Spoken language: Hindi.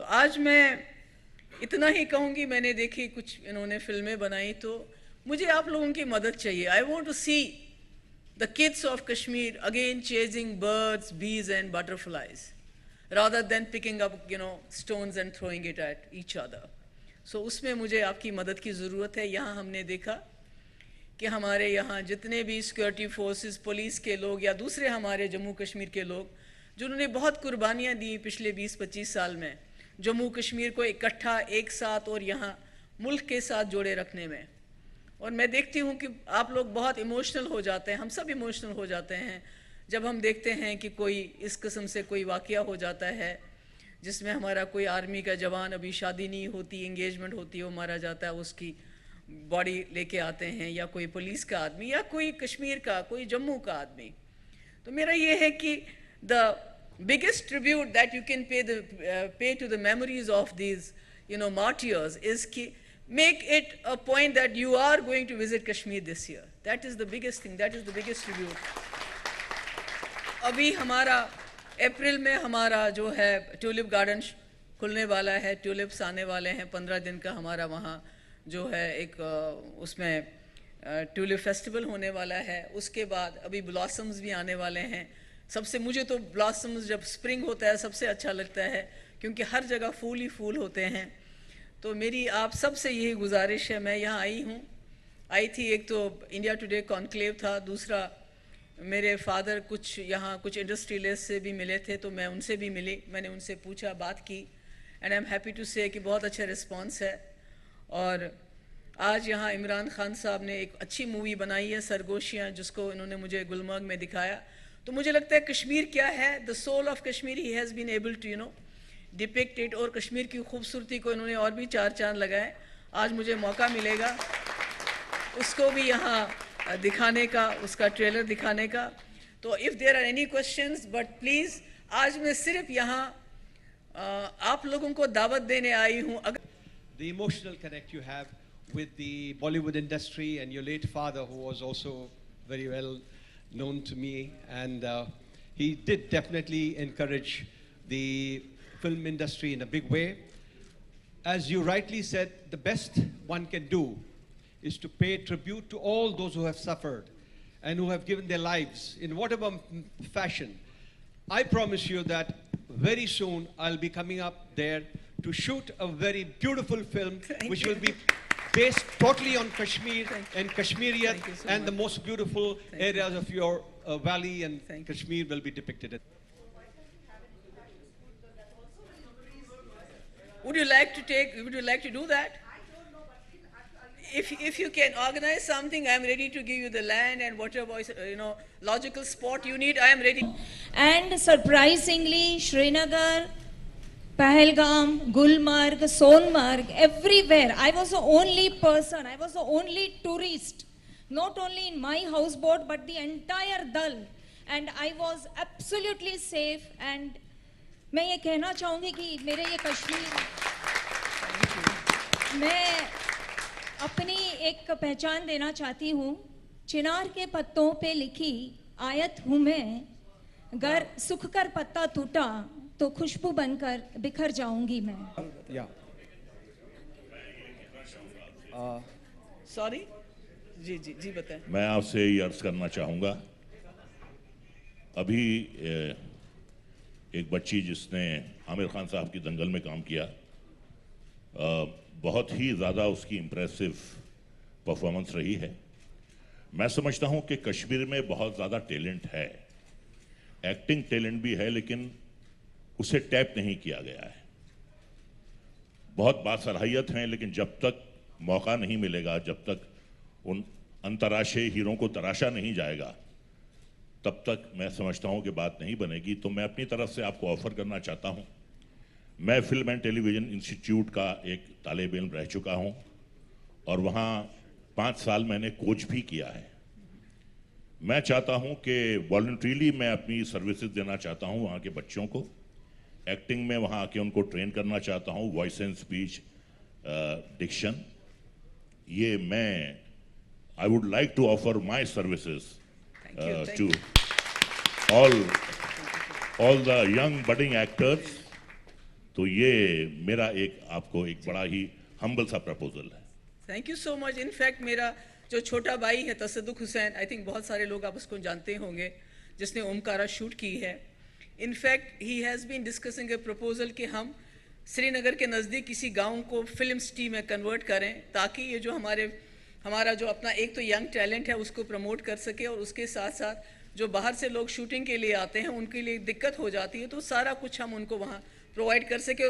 तो आज मैं इतना ही कहूँगी, मैंने देखी कुछ इन्होंने फिल्में बनाई, तो मुझे आप लोगों की मदद चाहिए. I want to see the kids of Kashmir again chasing birds, bees and butterflies rather than picking up stones and throwing it at each other. So उसमें मुझे आपकी मदद की ज़रूरत है. यहाँ हमने देखा कि हमारे यहाँ जितने भी सिक्योरिटी फोर्सेस, पुलिस के लोग या दूसरे हमारे जम्मू कश्मीर के लोग, जिन्होंने बहुत कुर्बानियाँ दी पिछले 20-25 साल में जम्मू कश्मीर को इकट्ठा, एक साथ और यहाँ मुल्क के साथ जोड़े रखने में. और मैं देखती हूँ कि आप लोग बहुत इमोशनल हो जाते हैं, हम सब इमोशनल हो जाते हैं जब हम देखते हैं कि कोई इस किस्म से कोई वाक़या हो जाता है जिसमें हमारा कोई आर्मी का जवान, अभी शादी नहीं होती, एंगेजमेंट होती है, वो मारा जाता है, उसकी बॉडी लेके आते हैं, या कोई पुलिस का आदमी या कोई कश्मीर का, कोई जम्मू का आदमी. तो मेरा ये है कि the biggest tribute that you can pay to the memories of these martyrs is कि make it a point that you are going to visit Kashmir this year. That is the biggest thing, that is the biggest tribute. अभी हमारा अप्रैल में हमारा जो है ट्यूलिप गार्डन खुलने वाला है, ट्यूलिप्स आने वाले हैं, 15 दिन का हमारा वहाँ जो है एक उसमें ट्यूलिप फेस्टिवल होने वाला है. उसके बाद अभी ब्लॉसम्स भी आने वाले हैं. सबसे मुझे तो ब्लॉसम्स जब स्प्रिंग होता है सबसे अच्छा लगता है, क्योंकि हर जगह फूल ही फूल होते हैं. तो मेरी आप सब से यही गुजारिश है. मैं यहाँ आई थी, एक तो इंडिया टुडे कॉन्क्लेव था, दूसरा मेरे फादर कुछ इंडस्ट्रियलिस्ट से भी मिले थे, तो मैं उनसे भी मिली, मैंने उनसे पूछा, बात की, and I am happy to say कि बहुत अच्छा रिस्पांस है. और आज यहाँ इमरान खान साहब ने एक अच्छी मूवी बनाई है सरगोशियाँ, जिसको इन्होंने मुझे गुलमर्ग में दिखाया. तो मुझे लगता है कश्मीर क्या है, the soul of Kashmir, he has been able to depicted. और कश्मीर की खूबसूरती को इन्होंने और भी 4 चांद लगाए. आज मुझे मौका मिलेगा उसको भी यहाँ दिखाने का, उसका ट्रेलर दिखाने का. तो if there are any questions, but please आज मैं सिर्फ यहाँ आप लोगों को दावत देने आई हूँ. The emotional connect you have with the Bollywood industry and your late father, who was also very well known to me, and he did definitely encourage the film industry in a big way. As you rightly said, the best one can do is to pay tribute to all those who have suffered and who have given their lives in whatever fashion. I promise you that very soon I'll be coming up there to shoot a very beautiful film which will be based totally on Kashmir and Kashmiriyat, and the most beautiful areas of your valley and Kashmir will be depicted. Would you like to do that? If you can organize something, I am ready to give you the land and whatever logical spot you need, I am ready. And surprisingly, Srinagar, Pahalgam, Gulmarg, Sonmarg, everywhere, I was the only person, I was the only tourist, not only in my houseboat but the entire Dal, and I was absolutely safe. And मैं ये कहना चाहूँगी कि मेरे ये कश्मीर, मैं अपनी एक पहचान देना चाहती हूँ. चिनार के पत्तों पे लिखी आयत हूँ मैं, गर सुख कर पत्ता टूटा तो खुशबू बनकर बिखर जाऊंगी मैं. सॉरी जी बताएं. मैं आपसे ये अर्ज करना चाहूँगा, अभी एक बच्ची जिसने आमिर खान साहब की दंगल में काम किया, बहुत ही ज़्यादा उसकी इम्प्रेसिव परफॉर्मेंस रही है. मैं समझता हूँ कि कश्मीर में बहुत ज़्यादा टैलेंट है, एक्टिंग टैलेंट भी है, लेकिन उसे टैप नहीं किया गया है. बहुत बासलाहियत हैं, लेकिन जब तक मौका नहीं मिलेगा, जब तक उन अंतर्राष्ट्रीय हीरों को तराशा नहीं जाएगा, तब तक मैं समझता हूं कि बात नहीं बनेगी. तो मैं अपनी तरफ से आपको ऑफर करना चाहता हूं. मैं फिल्म एंड टेलीविज़न इंस्टीट्यूट का एक तालिब इल्म रह चुका हूं और वहां 5 साल मैंने कोच भी किया है. मैं चाहता हूं कि वॉलंटरीली मैं अपनी सर्विसेज देना चाहता हूं वहां के बच्चों को. एक्टिंग में वहां आके उनको ट्रेन करना चाहता हूं, वॉइस एंड स्पीच, डिक्शन. ये मैं I would like to offer my services to all the young budding actors तो ये मेरा एक आपको एक बड़ा ही हम्बल सा प्रपोजल है। Thank you so much. In fact मेरा जो छोटा भाई है तसद्दुक हुसैन, आई थिंक बहुत सारे लोग आप उसको जानते होंगे, जिसने ओमकारा शूट की है। In fact he has been discussing a proposal कि हम श्रीनगर के नज़दीक किसी गांव को फिल्म सिटी में कन्वर्ट करें, ताकि ये जो हमारा जो अपना एक तो यंग टैलेंट है उसको प्रमोट कर सके, और उसके साथ साथ जो बाहर से लोग शूटिंग के लिए आते हैं उनके लिए दिक्कत हो जाती है, तो सारा कुछ हम उनको वहाँ प्रोवाइड कर सके।